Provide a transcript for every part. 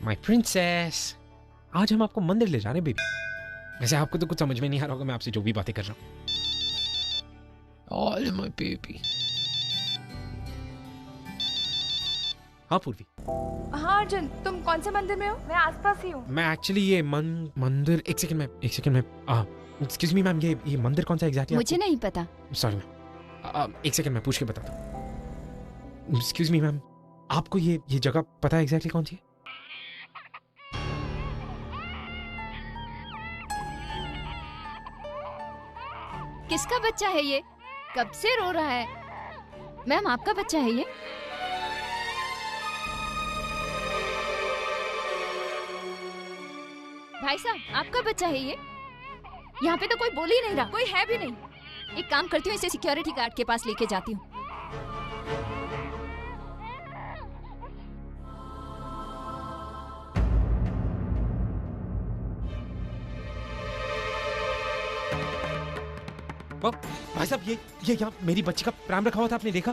My princess, आज हम आपको मंदिर ले जा रहे हैं बेबी। वैसे आपको तो कुछ समझ में नहीं आ रहा होगा मैं आपसे जो भी बातें कर रहा हूँ। All my baby. हाँ पूर्वी। हाँ अर्जुन, तुम कौन से मंदिर में हो? मैं आसपास ही हूँ। मैं एक्चुअली ये मंदिर एक सेकंड में एक्सक्यूज मी मैम, ये मंदिर कौन सा एग्जैक्टली? मुझे नहीं पता। सॉरी मैम, एक सेकंड में पूछ के बताता हूँ। एक्सक्यूज मी मैम, आपको ये जगह पता है एग्जैक्टली कौन सी है? किसका बच्चा है ये? कब से रो रहा है? मैम आपका बच्चा है ये? भाई साहब आपका बच्चा है ये? यहाँ पे तो कोई बोल ही नहीं रहा, कोई है भी नहीं। एक काम करती हूँ, इसे सिक्योरिटी गार्ड के पास लेके जाती हूँ। भाई साहब ये यहाँ मेरी बच्ची का प्राण रखा हुआ था, आपने देखा?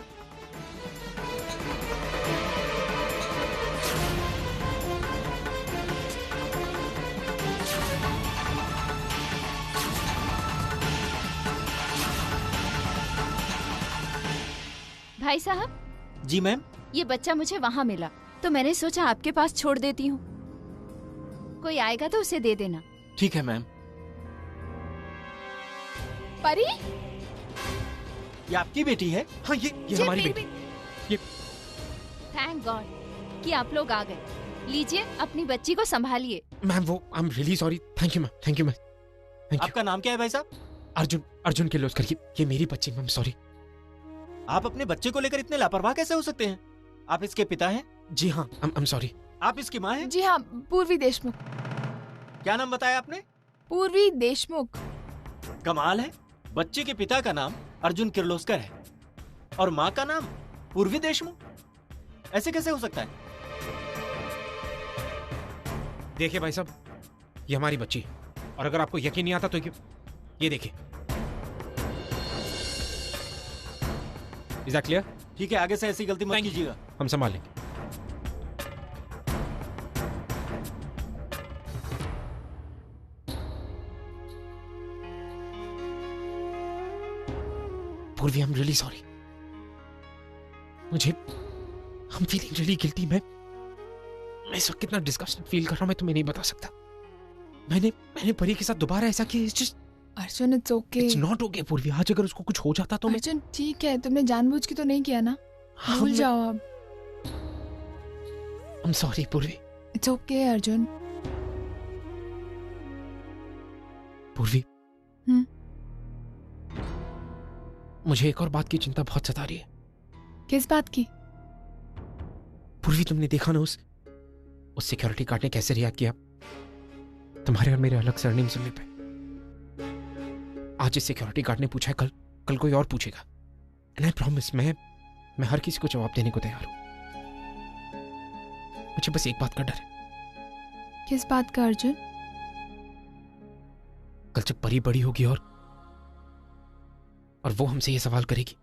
भाई साहब। जी मैम। ये बच्चा मुझे वहाँ मिला तो मैंने सोचा आपके पास छोड़ देती हूँ। कोई आएगा तो उसे दे देना। ठीक है मैम। परी? ये आपकी बेटी है? हाँ ये हमारी बेटी। ये थैंक गॉड कि आप लोग आ गए। लीजिए अपनी बच्ची को संभालिए। मैम वो I am really sorry. Thank you ma'am, thank you ma'am, thank you. आपका नाम क्या है भाई साहब? अर्जुन किर्लोस्कर। ये मेरी बच्ची मैम, सॉरी। आप अपने बच्चे को लेकर इतने लापरवाह कैसे हो सकते हैं? आप इसके पिता हैं? जी हाँ, आई एम सॉरी। आप इसकी माँ हैं? जी हाँ, पूर्वी देशमुख। क्या नाम बताया आपने? पूर्वी देशमुख। कमाल है, बच्चे के पिता का नाम अर्जुन किर्लोस्कर है और माँ का नाम पूर्वी देशमुख। ऐसे कैसे हो सकता है? देखिए भाई साहब, ये हमारी बच्ची, और अगर आपको यकीन नहीं आता तो ये देखिए। Is that clear? ठीक है, आगे से ऐसी गलती मत कीजिएगा। हम संभाल लेंगे। पूर्वी, I am really sorry. I am feeling really guilty. मैं इस वक्त कितना डिस्कस्टेड फील कर रहा हूं मैं तुम्हें नहीं बता सकता। मैंने परी के साथ दोबारा ऐसा किया। It's just Arjun, it's okay. It's not okay पूर्वी। आज अगर उसको कुछ हो जाता तो अर्जुन ठीक है, तुमने जानबूझ के तो नहीं किया ना? भूल जाओ अब। आई एम सॉरी पूर्वी। It's okay Arjun. पूर्वी, मुझे एक और बात की चिंता बहुत सता रही है। किस बात की? पूर्वी, तुमने देखा ना उस सिक्योरिटी गार्ड ने कैसे रिएक्ट किया तुम्हारे और मेरे अलग सरनेम सुनने पे। आज इस सिक्योरिटी गार्ड ने पूछा है, कल कोई और पूछेगा। एंड आई प्रॉमिस मैं हर किसी को जवाब देने को तैयार हूं। मुझे बस एक बात का डर है। किस बात का अर्जुन? कल जब परी बड़ी होगी और वो हमसे ये सवाल करेगी,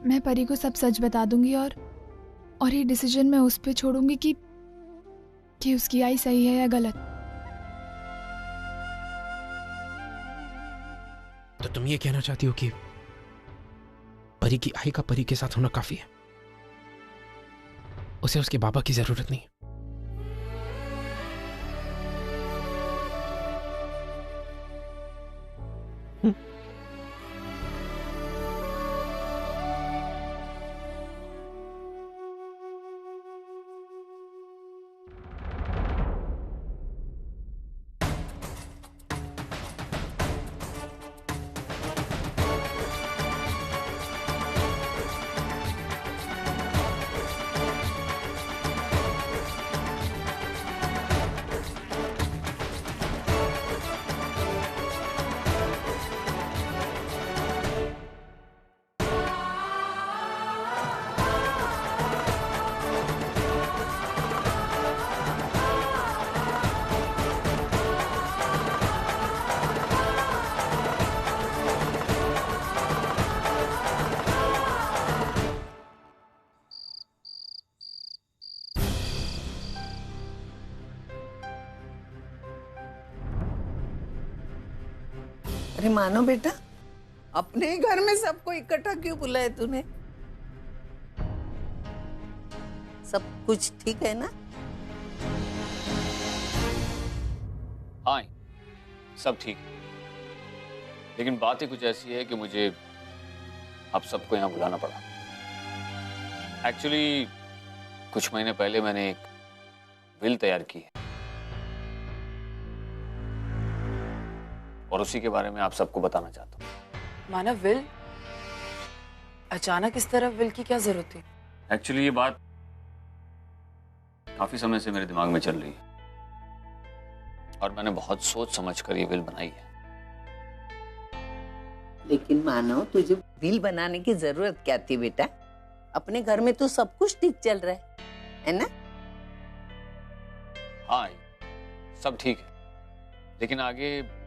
मैं परी को सब सच बता दूंगी और ये डिसीजन मैं उस पे छोड़ूंगी कि उसकी आई सही है या गलत। तो तुम ये कहना चाहती हो कि परी की आई का परी के साथ होना काफी है, उसे उसके बाबा की जरूरत नहीं है? अरे मानो बेटा, अपने ही घर में सबको इकट्ठा क्यों बुलाया तूने? सब कुछ ठीक है ना? हाँ, सब ठीक है, लेकिन बात ही कुछ ऐसी है कि मुझे आप सबको यहाँ बुलाना पड़ा। एक्चुअली कुछ महीने पहले मैंने एक विल तैयार की है और उसी के बारे में आप सबको बताना चाहता हूँ। मानव, विल? अचानक इस तरह विल की क्या जरूरत थी? एक्चुअली ये बात काफी समय से मेरे दिमाग में चल रही है और मैंने बहुत सोच समझ कर ये विल बनाई है। लेकिन मानो, तुझे विल बनाने की जरूरत क्या थी बेटा? अपने घर में तो सब कुछ ठीक चल रहा है ना? हाँ, सब ठीक है, लेकिन आगे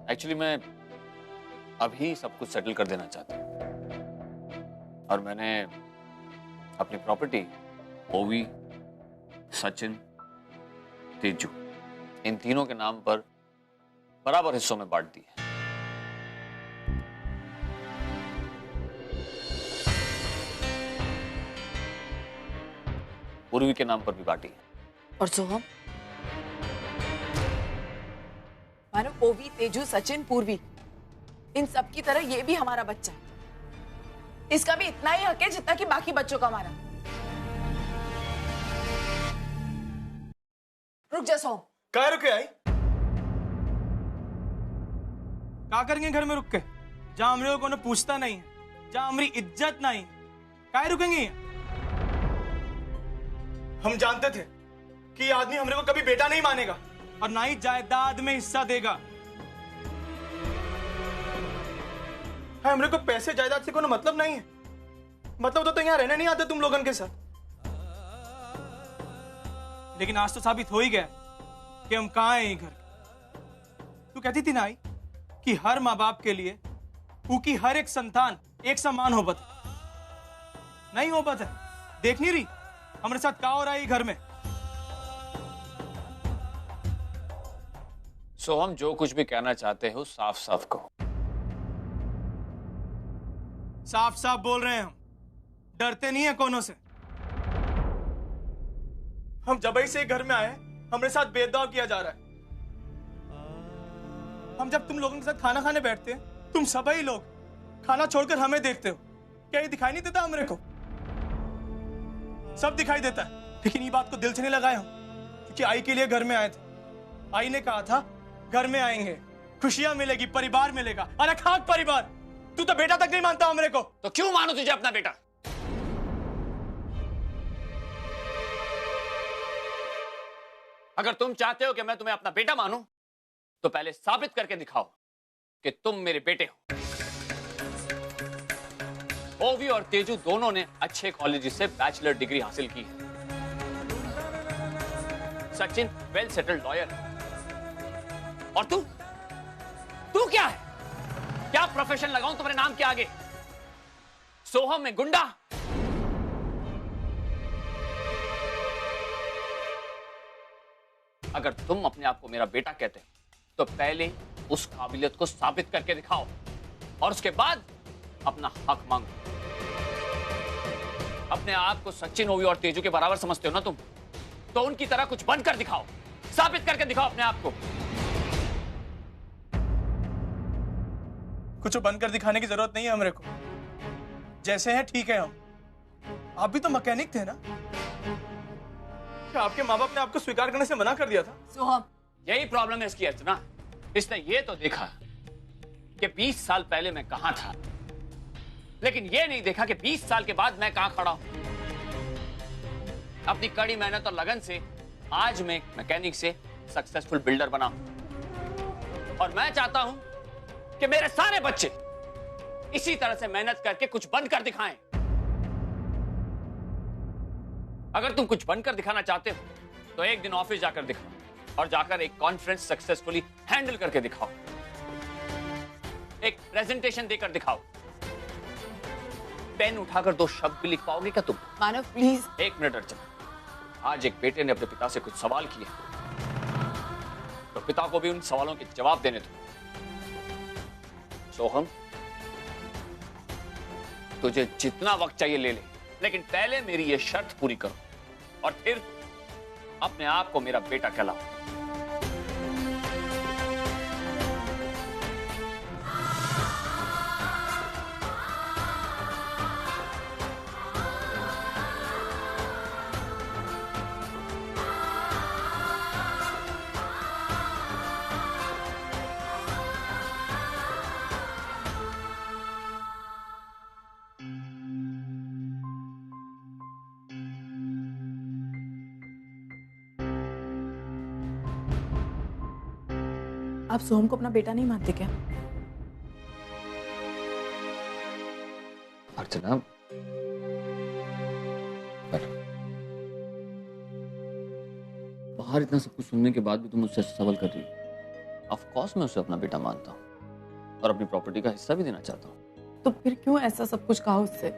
एक्चुअली मैं अभी सब कुछ सेटल कर देना चाहता हूँ और मैंने अपनी प्रॉपर्टी ओवी, सचिन, तेजू, इन तीनों के नाम पर बराबर हिस्सों में बांट दी है। पूर्वी के नाम पर भी बांटी है। और सोहम? मानव, ओवी, तेजू, सचिन, पूर्वी, इन सब की तरह ये भी हमारा बच्चा है। इसका भी इतना ही हक है जितना कि बाकी बच्चों का हमारा। रुक जा सोहम। क्या रुके आई? क्या करेंगे घर में रुक के? जहां हमरे को कोई पूछता नहीं है, जहां हमारी इज्जत नहीं, क्या रुकेंगे? हम जानते थे कि ये आदमी हमरे को कभी बेटा नहीं मानेगा और ना ही जायदाद में हिस्सा देगा। हमरे को पैसे जायदाद से कोई मतलब नहीं है। मतलब तो यहाँ रहने नहीं आते तुम लोगों के साथ। लेकिन आज तो साबित हो ही गया कि हम कहाँ हैं ये घर। तू कहती थी ना आई कि हर माँ बाप के लिए उनकी हर एक संतान एक समान होबत है। नहीं होबत है। देख नहीं रही हमारे साथ क्या हो रहा है ये घर में? सो हम जो कुछ भी कहना चाहते हो साफ साफ कहो। साफ साफ बोल रहे हैं हम, डरते नहीं है कोनों से। हम जब ही से घर में आए हमारे साथ भेदभाव किया जा रहा है। हम जब तुम लोगों के साथ खाना खाने बैठते हैं, तुम सभी लोग खाना छोड़कर हमें देखते हो। क्या ये दिखाई नहीं देता हमरे को? सब दिखाई देता है, लेकिन ये बात को दिल से नहीं लगाए हम, क्योंकि आई के लिए घर में आए थे। आई ने कहा था घर में आएंगे, खुशियां मिलेगी, परिवार मिलेगा। अरे खाक परिवार, तू तो बेटा तक नहीं मानता हमरे को। तो क्यों मानो तुझे अपना बेटा? अगर तुम चाहते हो कि मैं तुम्हें अपना बेटा मानूं, तो पहले साबित करके दिखाओ कि तुम मेरे बेटे हो। ओवी और तेजू दोनों ने अच्छे कॉलेज से बैचलर डिग्री हासिल की है। सचिन वेल सेटल्ड लॉयर है। और तू क्या है? क्या प्रोफेशन लगाऊं तुम्हारे नाम के आगे? सोहम में गुंडा? अगर तुम अपने आप को मेरा बेटा कहते हो तो पहले उस काबिलियत को साबित करके दिखाओ और उसके बाद अपना हक मांगो। अपने आप को सचिन, ओवी और तेजू के बराबर समझते हो ना तुम? तो उनकी तरह कुछ बनकर दिखाओ, साबित करके दिखाओ अपने आप को। कुछ बनकर दिखाने की जरूरत नहीं है हमरे को। जैसे हैं ठीक है हम। आप भी तो मैकेनिक थे ना? क्या आपके माँ बाप ने आपको स्वीकार करने से मना कर दिया था? सोहम, यही प्रॉब्लम है इसकी अर्चना। इसने ये तो देखा कि 20 साल पहले मैं कहां था, लेकिन ये नहीं देखा कि 20 साल के बाद मैं कहां खड़ा हूं। अपनी कड़ी मेहनत और लगन से आज मैं मैकेनिक से सक्सेसफुल बिल्डर बना और मैं चाहता हूं कि मेरे सारे बच्चे इसी तरह से मेहनत करके कुछ बनकर दिखाएं। अगर तुम कुछ बनकर दिखाना चाहते हो तो एक दिन ऑफिस जाकर दिखाओ और जाकर एक कॉन्फ्रेंस सक्सेसफुली हैंडल करके दिखाओ, एक प्रेजेंटेशन देकर दिखाओ। पेन उठाकर 2 शब्द भी लिख पाओगे क्या तुम? मानव प्लीज। 1 मिनट अर्चना, आज एक बेटे ने अपने पिता से कुछ सवाल किए पिता को भी उन सवालों के जवाब देने दो। सोहम, तुझे जितना वक्त चाहिए ले ले, लेकिन पहले मेरी ये शर्त पूरी करो और फिर अपने आप को मेरा बेटा कहलाओ। आप सोहम को अपना बेटा नहीं मानते क्या? अर्चना, बाहर इतना सब कुछ सुनने के बाद भी तुम मुझसे सवाल कर रही हो। ऑफ कोर्स मैं उसे अपना बेटा मानता हूँ और अपनी प्रॉपर्टी का हिस्सा भी देना चाहता हूँ। तो फिर क्यों ऐसा सब कुछ कहा उससे?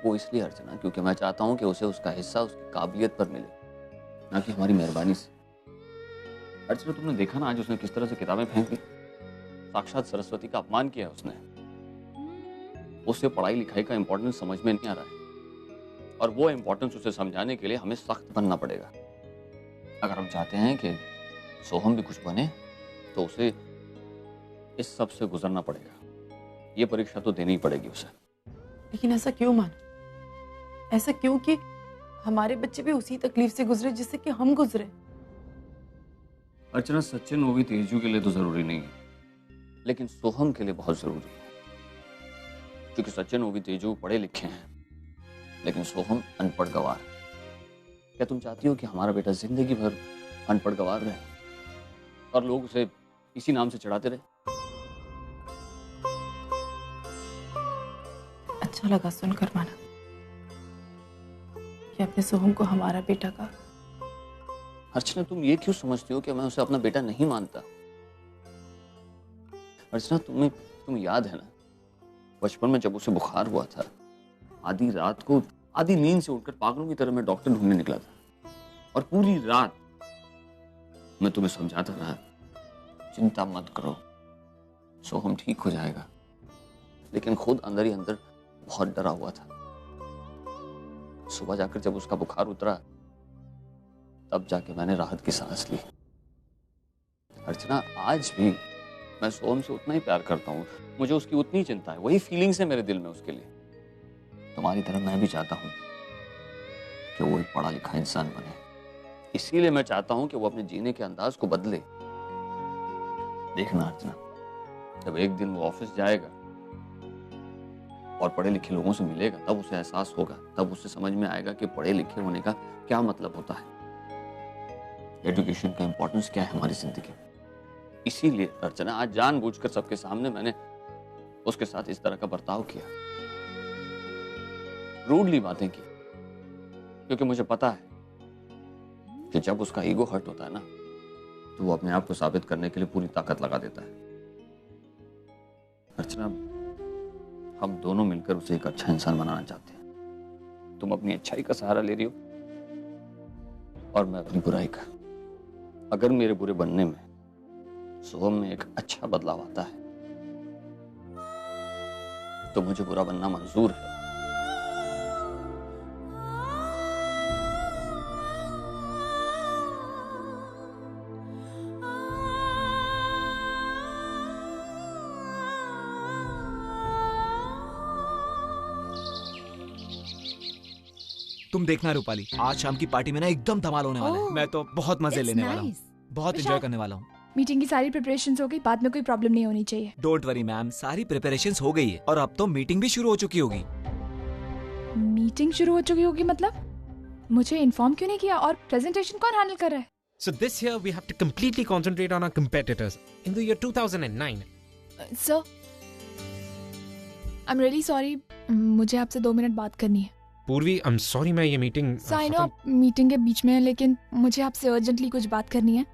वो इसलिए अर्चना, क्योंकि मैं चाहता हूँ कि उसे उसका हिस्सा उसकी काबिलियत पर मिले, ना कि हमारी मेहरबानी से। अर्चना, तुमने देखा ना आज उसने किस तरह से किताबें फेंक दी। साक्षात सरस्वती का अपमान किया है उसने। उसे पढ़ाई लिखाई का इंपॉर्टेंस समझ में नहीं आ रहा है और वो इंपॉर्टेंस उसे समझाने के लिए हमें सख्त बनना पड़ेगा। अगर हम चाहते हैं कि सोहम भी कुछ बने तो उसे इस सब से गुजरना पड़ेगा। ये परीक्षा तो देनी ही पड़ेगी उसे। लेकिन ऐसा क्यों मानो? ऐसा क्यों कि हमारे बच्चे भी उसी तकलीफ से गुजरे जिससे कि हम गुजरे? अर्चना, सचिन वो भी तेजू के लिए तो जरूरी नहीं है, लेकिन सोहम के लिए बहुत जरूरी है। क्योंकि सचिन वो भी तेजू पढ़े लिखे हैं, लेकिन सोहम अनपढ़ गवार। क्या तुम चाहती हो कि हमारा बेटा जिंदगी भर अनपढ़ गवार रहे और लोग उसे इसी नाम से चढ़ाते रहे? अच्छा लगा सुनकर माना कि आपने सोहम को हमारा बेटा कहा। अर्चना, तुम ये क्यों समझती हो कि मैं उसे अपना बेटा नहीं मानता? अर्चना, तुम्हें याद है ना, बचपन में जब उसे बुखार हुआ था, आधी रात को आधी नींद से उठकर पागलों की तरह मैं डॉक्टर ढूंढने निकला था और पूरी रात मैं तुम्हें समझाता रहा, चिंता मत करो, सोहम ठीक हो जाएगा। लेकिन खुद अंदर ही अंदर बहुत डरा हुआ था। सुबह जाकर जब उसका बुखार उतरा, तब जाके मैंने राहत की सांस ली। अर्चना, आज भी मैं सोहम से उतना ही प्यार करता हूँ, मुझे उसकी उतनी चिंता है, वही फीलिंग्स है मेरे दिल में उसके लिए। तुम्हारी तरह मैं भी चाहता हूँ कि वो एक पढ़ा लिखा इंसान बने। इसीलिए मैं चाहता हूँ कि वो अपने जीने के अंदाज को बदले। देखना अर्चना, जब एक दिन वो ऑफिस जाएगा और पढ़े लिखे लोगों से मिलेगा, तब उसे एहसास होगा, तब उसे समझ में आएगा कि पढ़े लिखे होने का क्या मतलब होता है, एजुकेशन का इंपॉर्टेंस क्या है हमारी जिंदगी में। इसीलिए अर्चना, आज जानबूझकर सबके सामने मैंने उसके साथ इस तरह का बर्ताव किया, रूडली बातें की, क्योंकि मुझे पता है कि जब उसका ईगो हर्ट होता है ना, तो वो अपने आप को साबित करने के लिए पूरी ताकत लगा देता है। अर्चना, हम दोनों मिलकर उसे एक अच्छा इंसान बनाना चाहते हैं। तुम अपनी अच्छाई का सहारा ले रही हो और मैं अपनी बुराई का। अगर मेरे बुरे बनने में सोहम में एक अच्छा बदलाव आता है तो मुझे बुरा बनना मंजूर है। तुम देखना रूपाली, आज शाम की पार्टी में ना एकदम धमाल होने वाला है। मैं तो बहुत मजे लेने वाला हूँ, बहुत एंजॉय करने वाला हूँ। मीटिंग की सारी प्रिपरेशंस हो गई, बाद में कोई प्रॉब्लम नहीं होनी चाहिए। डोंट वरी मैम, सारी प्रिपरेशंस हो गई है और अब तो मीटिंग भी शुरू हो चुकी होगी। मीटिंग शुरू हो चुकी होगी मतलब? मुझे इन्फॉर्म क्यों नहीं किया? और प्रेजेंटेशन कौन हैंडल कर रहा है? So this year we have to completely concentrate on our competitors in the year 2009. Sir, I'm really sorry. मुझे आपसे 2 मिनट बात करनी है। पूर्वी, I'm sorry मैं ये मीटिंग I know मीटिंग के बीच में है, लेकिन मुझे आपसे अर्जेंटली कुछ बात करनी है।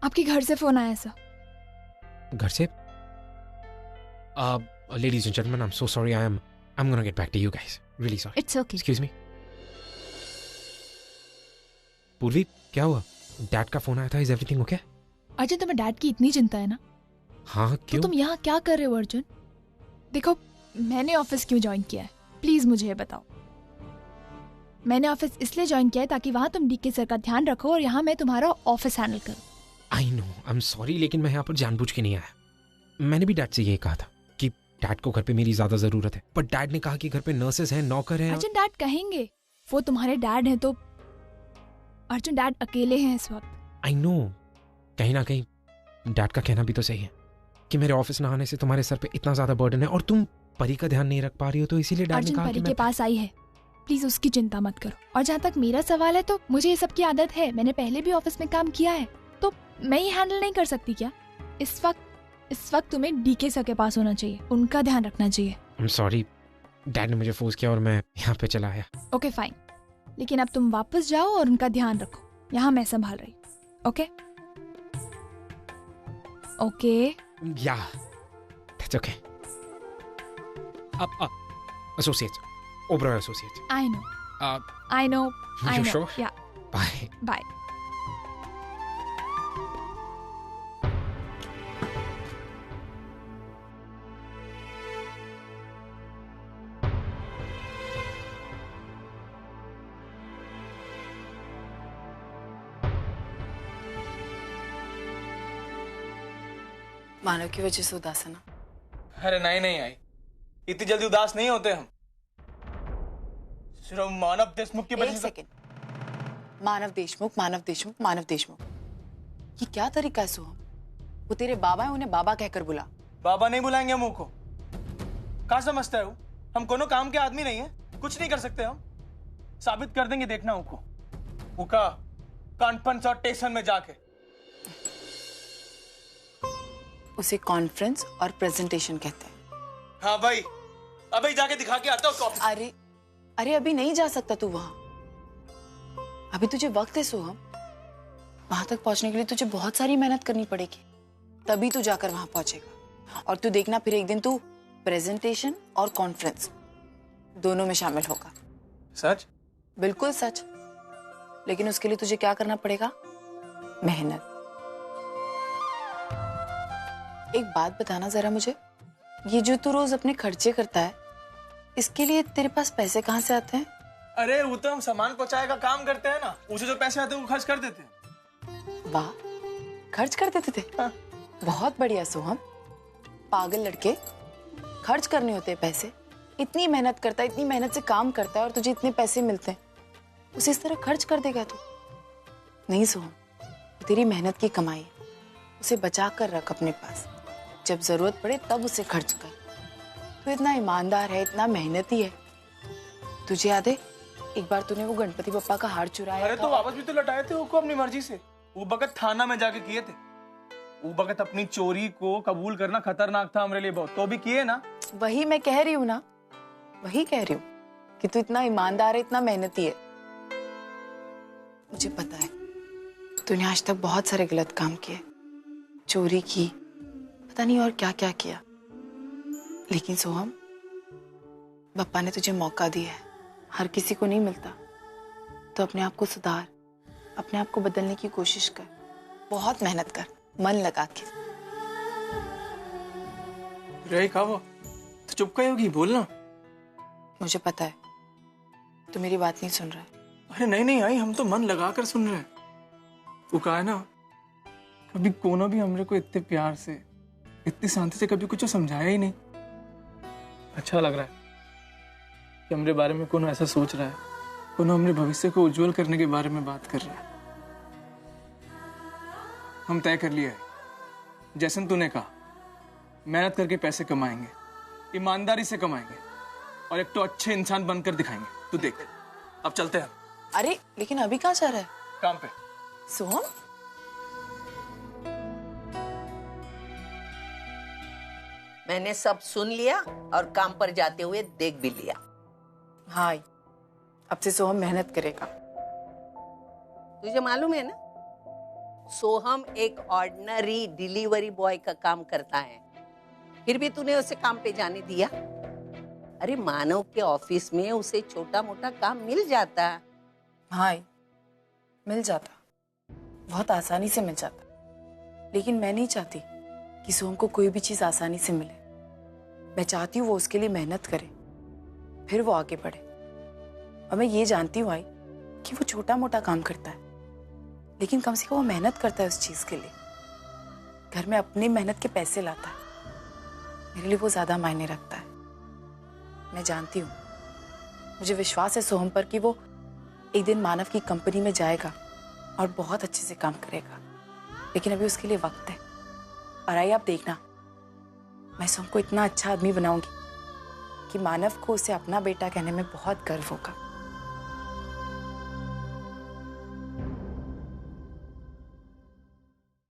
आपके घर से फोन आया सर। घर से? Ladies and gentlemen, I'm so sorry. I'm gonna get back to you guys. Really sorry. It's okay. Excuse me. पूर्वी, क्या हुआ? डैड का फोन आया था. Is everything okay? अर्जुन, तुम्हें डैड की इतनी चिंता है ना, हाँ तो क्यों? तुम यहाँ क्या कर रहे हो अर्जुन? देखो, मैंने ऑफिस क्यों ज्वाइन किया है, प्लीज मुझे ये बताओ। मैंने ऑफिस इसलिए ज्वाइन किया है ताकि वहाँ तुम डीके सर का ध्यान रखो और यहाँ मैं तुम्हारा ऑफिस हैंडल करूँ। I know, I am sorry, लेकिन मैं यहाँ पर जानबूझ के नहीं आया। मैंने भी डैड से यही कहा था कि डैड को घर पे मेरी ज्यादा जरूरत है, पर डैड ने कहा कि घर पे नर्सेस हैं, नौकर हैं। अर्जुन, डैड कहेंगे, वो तुम्हारे डैड हैं, तो अर्जुन डैड अकेले हैं इस वक्त। आई नो, कहीं ना कहीं डैड का कहना भी तो सही है कि मेरे ऑफिस ना आने से तुम्हारे सर पे इतना ज्यादा बर्डन है और तुम परी का ध्यान नहीं रख पा रही हो, तो इसीलिए डैड ने अर्जुन कहा परी कि के पास आई है, प्लीज उसकी चिंता मत करो। और जहाँ तक मेरा सवाल है, तो मुझे ये सब की आदत है, मैंने पहले भी ऑफिस में काम किया है, तो मैं ही हैंडल नहीं कर सकती क्या? इस वक्त तुम्हें डीके सर के पास होना चाहिए, उनका ध्यान रखना चाहिए। आई एम सॉरी, डैड ने मुझे फोर्स किया और मैं यहाँ पे चला आया। ओके फाइन, लेकिन अब तुम वापस जाओ और उनका ध्यान रखो, यहाँ मैं संभाल रही। ओके ओके या दैट्स ओके। अब associates, Oberoi associates. I know You sure? या बाय। बाय। मानव की वजह से उदास है ना? अरे नहीं नहीं आई, इतनी जल्दी उदास नहीं होते हम, सिर्फ मानव देशमुख की वजह एक से। सेकंड, मानव देशमुख मानव देशमुख मानव देशमुख, ये क्या तरीका है सोहम? वो तेरे बाबा है, उन्हें बाबा कहकर बुला। बाबा नहीं बुलाएंगे हम को, कहाँ समझता है वो? हम कोनो काम के आदमी नहीं है, कुछ नहीं कर सकते हम, साबित कर देंगे, देखना उनको, उका कॉन्फ्रेंस और स्टेशन में जाके। उसे कॉन्फ्रेंस और प्रेजेंटेशन कहते हैं। हाँ भाई, अभी जाके दिखा के आता हूँ कॉपी। अरे अरे अभी नहीं जा सकता तू वहां, अभी तुझे वक्त है सोहम। वहां तक पहुंचने के लिए तुझे बहुत सारी मेहनत करनी पड़ेगी, तभी तू जाकर वहां पहुंचेगा। और तू देखना, फिर एक दिन तू प्रेजेंटेशन और कॉन्फ्रेंस दोनों में शामिल होगा। सच? बिल्कुल सच। लेकिन उसके लिए तुझे क्या करना पड़ेगा? मेहनत। एक बात बताना जरा मुझे, ये जो तू रोज अपने खर्चे करता है, इसके लिए तेरे पास पैसे कहाँ से आते हैं? अरे वो तो हम सामान पहुंचाए का काम करते हैं ना, उसे जो पैसे आते हैं वो खर्च कर देते हैं। वाह, खर्च कर देते थे? हाँ। बहुत बढ़िया सोहम, पागल लड़के, खर्च करने होते हैं पैसे। इतनी मेहनत करता है, इतनी मेहनत से काम करता है और तुझे इतने पैसे मिलते हैं, उसे इस तरह खर्च कर देगा तू? नहीं सोहम, तेरी मेहनत की कमाई है, उसे बचा कर रख अपने पास, जब जरूरत पड़े तब उसे खर्च कर। तू इतना ईमानदार है, इतना मेहनती है। तुझे याद है एक बार तूने वो गणपति बप्पा का हार चुराया? अरे तो वापस भी तो लौटाए थे वो अपनी मर्जी से, वो बगत थाना में जाके किए थे। वो बगत अपनी चोरी को कबूल करना खतरनाक था हमारे लिए बहुत, तो भी किए ना। वही मैं कह रही हूँ ना, वही कह रही हूँ कि तू इतना ईमानदार है, इतना मेहनती है। मुझे पता है तूने आज तक बहुत सारे गलत काम किए, चोरी की, पता नहीं और क्या क्या किया, लेकिन सोहम, बप्पा ने तुझे मौका दिया है, हर किसी को नहीं मिलता। तो अपने आप को सुधार, अपने आप को बदलने की कोशिश कर, बहुत मेहनत कर, मन लगा के। रे का वो तो चुप कहीं होगी, बोलना। मुझे पता है तू मेरी बात नहीं सुन रहा है। अरे नहीं नहीं आई, हम तो मन लगा कर सुन रहे हैं। वो कहा है ना, कभी कोना भी हमरे को इतने प्यार से, इतनी शांति से कभी कुछ समझाया ही नहीं। अच्छा लग रहा है कि हमरे बारे में कोनो ऐसा सोच रहा है, कोनो हमरे भविष्य को उज्जवल करने के बारे में बात कर रहा है। हम तय कर लिया है, जैसन तूने कहा, मेहनत करके पैसे कमाएंगे, ईमानदारी से कमाएंगे और एक तो अच्छे इंसान बनकर दिखाएंगे। तू देख, अब चलते हैं। अरे लेकिन अभी कहाँ जा रहा है? काम पे। सोहम, मैंने सब सुन लिया और काम पर जाते हुए देख भी लिया। हाँ, अब से सोहम मेहनत करेगा। तुझे मालूम है ना, सोहम एक ऑर्डिनरी डिलीवरी बॉय का काम करता है, फिर भी तूने उसे काम पे जाने दिया। अरे मानव के ऑफिस में उसे छोटा मोटा काम मिल जाता। हाँ, मिल जाता, बहुत आसानी से मिल जाता, लेकिन मैं नहीं चाहती कि सोहम को कोई भी चीज़ आसानी से मिले। मैं चाहती हूँ वो उसके लिए मेहनत करे, फिर वो आगे बढ़े। और मैं ये जानती हूँ आई कि वो छोटा मोटा काम करता है, लेकिन कम से कम वो मेहनत करता है उस चीज़ के लिए, घर में अपनी मेहनत के पैसे लाता है। मेरे लिए वो ज़्यादा मायने रखता है। मैं जानती हूँ, मुझे विश्वास है सोहम पर कि वो एक दिन मानव की कंपनी में जाएगा और बहुत अच्छे से काम करेगा, लेकिन अभी उसके लिए वक्त है। और आई आप देखना, मैं सोहम को इतना अच्छा आदमी बनाऊंगी कि मानव को उसे अपना बेटा कहने में बहुत गर्व होगा।